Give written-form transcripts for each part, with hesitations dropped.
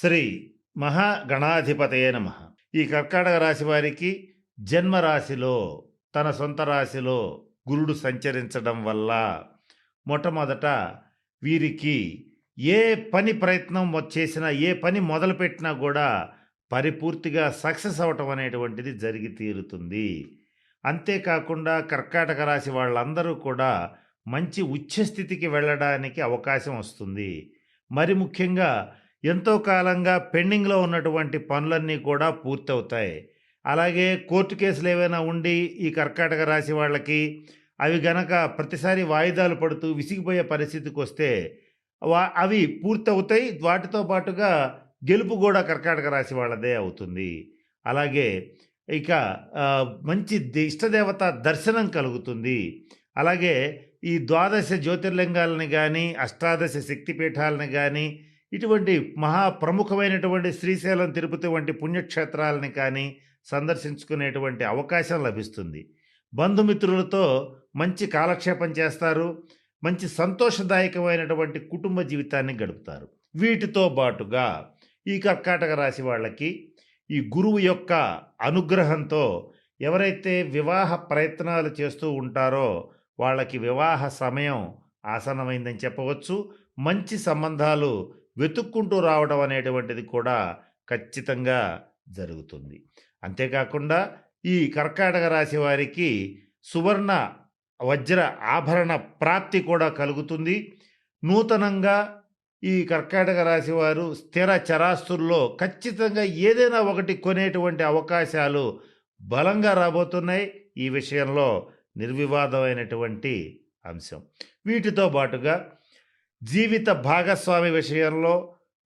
శ్రీ మహాగణాధిపతయే నమః. ఈ కర్కాటక రాశి వారికి జన్మరాశిలో తన సొంత రాశిలో గురుడు సంచరించడం వల్ల మొట్టమొదట వీరికి ఏ పని ప్రయత్నం చేసినా ఏ పని మొదలుపెట్టినా కూడా పరిపూర్తిగా సక్సెస్ అవ్వటం అనేటువంటిది జరిగి తీరుతుంది. అంతేకాకుండా కర్కాటక రాశి వాళ్ళందరూ కూడా మంచి ఉచ్ఛస్థితికి వెళ్ళడానికి అవకాశం వస్తుంది. మరి ముఖ్యంగా ఎంతో కాలంగా పెండింగ్‌లో ఉన్నటువంటి పనులన్నీ కూడా పూర్తవుతాయి. అలాగే కోర్టు కేసులు ఏవైనా ఉండి ఈ కర్కాటక రాశి వాళ్ళకి అవి గనక ప్రతిసారి వాయిదాలు పడుతూ విసిగిపోయే పరిస్థితికొస్తే అవి పూర్తవుతాయి. వాటితో పాటుగా గెలుపు గూడా కర్కాటక రాశి వాళ్ళదే అవుతుంది. అలాగే ఇక మంచి ఇష్టదేవత దర్శనం కలుగుతుంది. అలాగే ఈ ద్వాదశ జ్యోతిర్లింగాలని గానీ, అష్టాదశ శక్తిపీఠాలని గానీ, ఇటువంటి ప్రముఖమైనటువంటి శ్రీశైలం, తిరుపతి వంటి పుణ్యక్షేత్రాలని కానీ సందర్శించుకునేటువంటి అవకాశం లభిస్తుంది. బంధుమిత్రులతో మంచి కాలక్షేపం చేస్తారు. మంచి సంతోషదాయకమైనటువంటి కుటుంబ జీవితాన్ని గడుపుతారు. వీటితో బాటుగా ఈ కర్కాటక రాశి వాళ్ళకి ఈ గురువు యొక్క అనుగ్రహంతో ఎవరైతే వివాహ ప్రయత్నాలు చేస్తూ ఉంటారో వాళ్ళకి వివాహ సమయం ఆసన్నమైందని చెప్పవచ్చు. మంచి సంబంధాలు వెతుక్కుంటూ రావడం అనేటువంటిది కూడా ఖచ్చితంగా జరుగుతుంది. అంతేకాకుండా ఈ కర్కాటక రాశి వారికి సువర్ణ, వజ్ర ఆభరణ ప్రాప్తి కూడా కలుగుతుంది. నూతనంగా ఈ కర్కాటక రాశి వారు స్థిర చరాస్తుల్లో ఖచ్చితంగా ఏదైనా ఒకటి కొనేటువంటి అవకాశాలు బలంగా రాబోతున్నాయి. ఈ విషయంలో నిర్వివాదమైనటువంటి అంశం. వీటితో పాటుగా జీవిత భాగస్వామి విషయంలో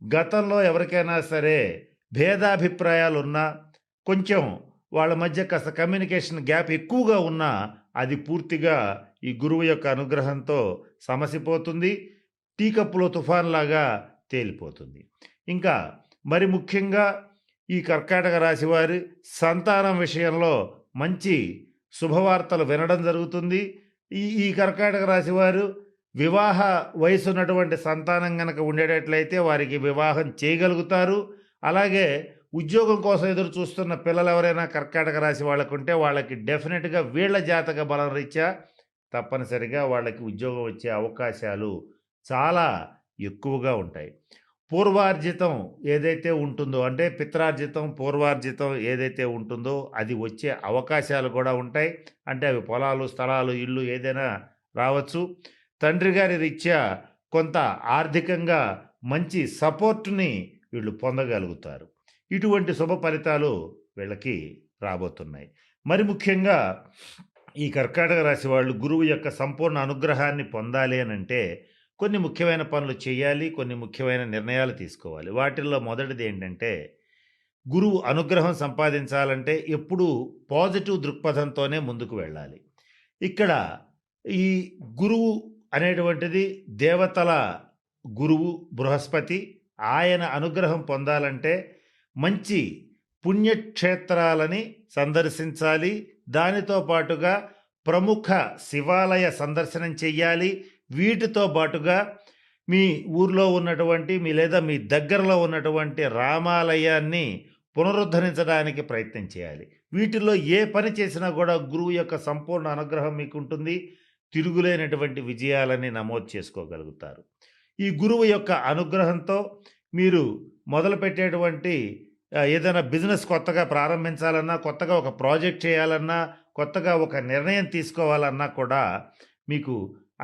గతంలో ఎవరికైనా సరే భేదాభిప్రాయాలున్నా, కొంచెం వాళ్ళ మధ్య కాస్త కమ్యూనికేషన్ గ్యాప్ ఎక్కువగా ఉన్నా అది పూర్తిగా ఈ గురువు యొక్క అనుగ్రహంతో సమసిపోతుంది. టీ కప్పులో తుఫాన్లాగా తేలిపోతుంది. ఇంకా మరి ముఖ్యంగా ఈ కర్కాటక రాశి వారి సంతానం విషయంలో మంచి శుభవార్తలు వినడం జరుగుతుంది. ఈ ఈ కర్కాటక రాశి వారు వివాహ వయసు ఉన్నటువంటి సంతానం గనక ఉండేటట్లయితే వారికి వివాహం చేయగలుగుతారు. అలాగే ఉద్యోగం కోసం ఎదురు చూస్తున్న పిల్లలు ఎవరైనా కర్కాటక రాశి వాళ్ళకుంటే వాళ్ళకి డెఫినెట్‌గా వీళ్ళ జాతక బలం రీత్యా తప్పనిసరిగా వాళ్ళకి ఉద్యోగం వచ్చే అవకాశాలు చాలా ఎక్కువగా ఉంటాయి. పూర్వార్జితం ఏదైతే ఉంటుందో అంటే పిత్రార్జితం, పూర్వార్జితం ఏదైతే ఉంటుందో అది వచ్చే అవకాశాలు కూడా ఉంటాయి. అంటే అవి పొలాలు, స్థలాలు, ఇల్లు ఏదైనా రావచ్చు. తండ్రి గారి రీత్యా కొంత ఆర్థికంగా మంచి సపోర్ట్‌ని వీళ్ళు పొందగలుగుతారు. ఇటువంటి శుభ ఫలితాలు వీళ్ళకి రాబోతున్నాయి. మరి ముఖ్యంగా ఈ కర్కాటక రాశి వాళ్ళు గురువు యొక్క సంపూర్ణ అనుగ్రహాన్ని పొందాలి అనంటే కొన్ని ముఖ్యమైన పనులు చేయాలి. కొన్ని ముఖ్యమైన నిర్ణయాలు తీసుకోవాలి. వాటిల్లో మొదటిది ఏంటంటే గురువు అనుగ్రహం సంపాదించాలంటే ఎప్పుడూ పాజిటివ్ దృక్పథంతోనే ముందుకు వెళ్ళాలి. ఇక్కడ ఈ గురువు అనేటువంటిది దేవతల గురువు బృహస్పతి. ఆయన అనుగ్రహం పొందాలంటే మంచి పుణ్యక్షేత్రాలని సందర్శించాలి. దానితో పాటుగా ప్రముఖ శివాలయ సందర్శనం చెయ్యాలి. వీటితో పాటుగా మీ ఊర్లో ఉన్నటువంటి లేదా మీ దగ్గరలో ఉన్నటువంటి రామాలయాన్ని పునరుద్ధరించడానికి ప్రయత్నం చేయాలి. వీటిల్లో ఏ పని చేసినా కూడా గురువు యొక్క సంపూర్ణ అనుగ్రహం మీకుంటుంది. తిరుగులేనటువంటి విజయాలని నమోదు చేసుకోగలుగుతారు. ఈ గురువు యొక్క అనుగ్రహంతో మీరు మొదలుపెట్టేటువంటి ఏదైనా బిజినెస్ కొత్తగా ప్రారంభించాలన్నా, కొత్తగా ఒక ప్రాజెక్ట్ చేయాలన్నా, కొత్తగా ఒక నిర్ణయం తీసుకోవాలన్నా కూడా మీకు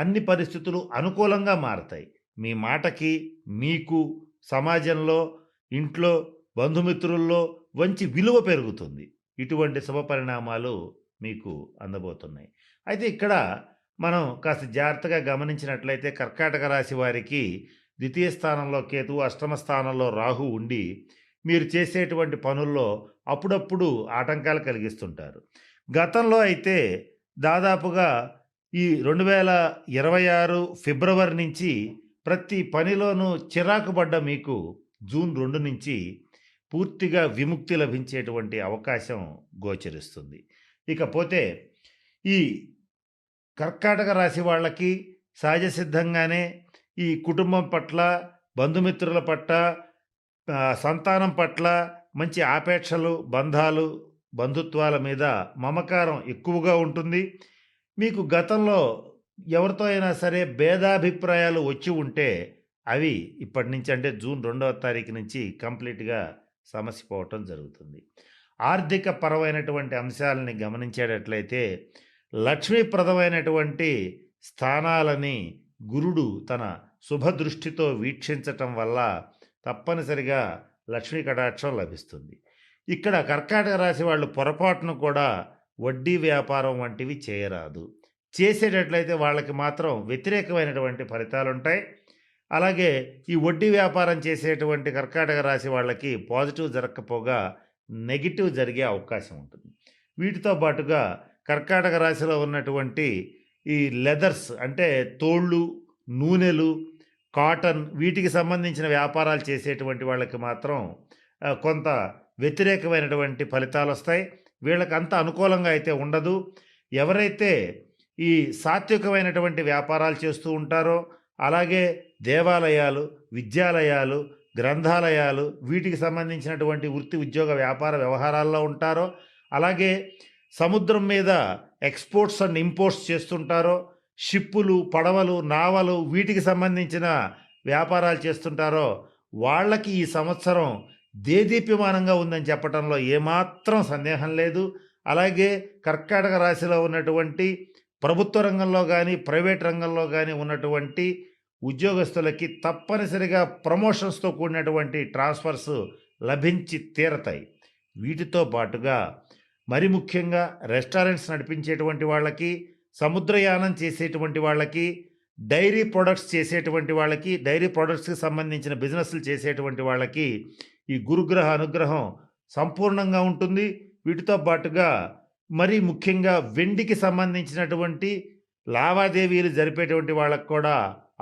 అన్ని పరిస్థితులు అనుకూలంగా మారతాయి. మీ మాటకి, మీకు సమాజంలో, ఇంట్లో, బంధుమిత్రుల్లో మంచి విలువ పెరుగుతుంది. ఇటువంటి శుభ పరిణామాలు మీకు అందబోతున్నాయి. అయితే ఇక్కడ మనం కాస్త జాగ్రత్తగా గమనించినట్లయితే కర్కాటక రాశి వారికి ద్వితీయ స్థానంలో కేతువు, అష్టమ స్థానంలో రాహు ఉండి మీరు చేసేటువంటి పనుల్లో అప్పుడప్పుడు ఆటంకాలు కలిగిస్తుంటారు. గతంలో అయితే దాదాపుగా ఈ 2026 ఫిబ్రవరి నుంచి ప్రతి పనిలోనూ చిరాకు పడ్డ మీకు జూన్ 2 నుంచి పూర్తిగా విముక్తి లభించేటువంటి అవకాశం గోచరిస్తుంది. ఇకపోతే ఈ కర్కాటక రాశి వాళ్ళకి సహజ సిద్ధంగానే ఈ కుటుంబం పట్ల, బంధుమిత్రుల పట్ల సంతానం పట్ల మంచి ఆపేక్షలు, బంధాలు, బంధుత్వాల మీద మమకారం ఎక్కువగా ఉంటుంది. మీకు గతంలో ఎవరితో అయినా సరే భేదాభిప్రాయాలు వచ్చి ఉంటే, అవి ఇప్పటి నుంచి అంటే జూన్ 2వ తారీఖు నుంచి కంప్లీట్‌గా సమస్య పోవటం జరుగుతుంది. ఆర్థిక పరమైనటువంటి అంశాలని గమనించేటట్లయితే, లక్ష్మీప్రదమైనటువంటి స్థానాలని గురుడు తన శుభదృష్టితో వీక్షించటం వల్ల తప్పనిసరిగా లక్ష్మీ కటాక్షం లభిస్తుంది. ఇక్కడ కర్కాటక రాశి వాళ్ళు పొరపాటును కూడా వడ్డీ వ్యాపారం వంటివి చేయరాదు. చేసేటట్లయితే వాళ్ళకి మాత్రం వ్యతిరేకమైనటువంటి ఫలితాలుంటాయి. అలాగే ఈ వడ్డీ వ్యాపారం చేసేటువంటి కర్కాటక రాశి వాళ్ళకి పాజిటివ్ జరగకపోగా నెగెటివ్ జరిగే అవకాశం ఉంటుంది. వీటితో పాటుగా కర్కాటక రాశిలో ఉన్నటువంటి ఈ లెదర్స్ అంటే తోళ్ళు, నూనెలు, కాటన్ వీటికి సంబంధించిన వ్యాపారాలు చేసేటువంటి వాళ్ళకి మాత్రం కొంత వ్యతిరేకమైనటువంటి ఫలితాలొస్తాయి. వీళ్ళకి అంత అనుకూలంగా అయితే ఉండదు. ఎవరైతే ఈ సాత్వికమైనటువంటి వ్యాపారాలు చేస్తూ ఉంటారో, అలాగే దేవాలయాలు, విద్యాలయాలు, గ్రంథాలయాలు వీటికి సంబంధించినటువంటి వృత్తి, ఉద్యోగ, వ్యాపార వ్యవహారాల్లో ఉంటారో, అలాగే సముద్రం మీద ఎక్స్‌పోర్ట్స్ అండ్ ఇంపోర్ట్స్ చేస్తుంటారో, షిప్పులు, పడవలు, నావలు వీటికి సంబంధించిన వ్యాపారాలు చేస్తుంటారో, వాళ్ళకి ఈ సంవత్సరం దేదీప్యమానంగా ఉందని చెప్పటంలో ఏమాత్రం సందేహం లేదు. అలాగే కర్కాటక రాశిలో ఉన్నటువంటి ప్రభుత్వ రంగంలో గానీ, ప్రైవేట్ రంగంలో గానీ ఉన్నటువంటి ఉద్యోగస్తులకి తప్పనిసరిగా ప్రమోషన్స్‌తో కూడినటువంటి ట్రాన్స్‌ఫర్స్ లభించి తీరతాయి. వీటితో పాటుగా మరి ముఖ్యంగా రెస్టారెంట్స్ నడిపించేటువంటి వాళ్ళకి, సముద్రయానం చేసేటువంటి వాళ్ళకి, డైరీ ప్రొడక్ట్స్ చేసేటువంటి వాళ్ళకి, డైరీ ప్రొడక్ట్స్‌కి సంబంధించిన బిజినెస్‌లు చేసేటువంటి వాళ్ళకి ఈ గురుగ్రహ అనుగ్రహం సంపూర్ణంగా ఉంటుంది. వీటితో పాటుగా మరి ముఖ్యంగా వెండికి సంబంధించినటువంటి లావాదేవీలు జరిపేటువంటి వాళ్ళకి కూడా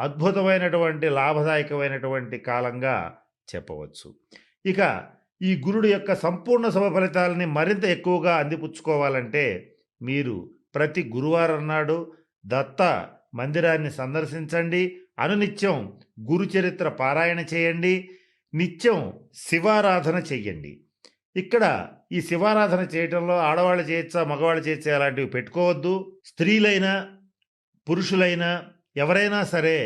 అద్భుతమైనటువంటి లాభదాయకమైనటువంటి కాలంగా చెప్పవచ్చు. ఇక ఈ గురుడు యొక్క సంపూర్ణ శుభ ఫలితాలని మరింత ఎక్కువగా అందిపుచ్చుకోవాలంటే మీరు ప్రతి గురువారం నాడు దత్త మందిరాన్ని సందర్శించండి. అనునిత్యం గురు చరిత్ర పారాయణ చేయండి. నిత్యం శివారాధన చెయ్యండి. ఇక్కడ ఈ శివారాధన చేయటంలో ఆడవాళ్ళు చేయొచ్చా, మగవాళ్ళు చేయొచ్చా అలాంటివి పెట్టుకోవద్దు. స్త్రీలైనా, పురుషులైనా ఎవరైనా సరే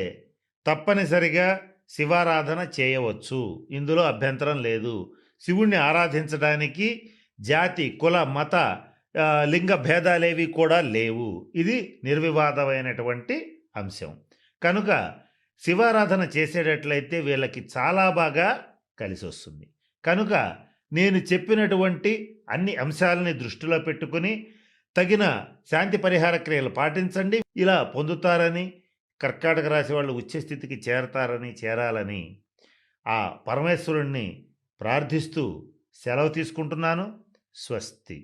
తప్పనిసరిగా శివారాధన చేయవచ్చు. ఇందులో అభ్యంతరం లేదు. శివుణ్ణి ఆరాధించడానికి జాతి, కుల, మత, లింగ భేదాలేవి కూడా లేవు. ఇది నిర్వివాదమైనటువంటి అంశం. కనుక శివారాధన చేసేటట్లయితే వీళ్ళకి చాలా బాగా కలిసి వస్తుంది. కనుక నేను చెప్పినటువంటి అన్ని అంశాలని దృష్టిలో పెట్టుకుని తగిన శాంతి పరిహార క్రియలు పాటించండి. ఇలా పొందుతారని, కర్కాటక రాశి వాళ్ళు ఉచ్చస్థితికి చేరాలని ఆ పరమేశ్వరుణ్ణి ప్రార్థిస్తూ సెలవు తీసుకుంటున్నాను. స్వస్తి.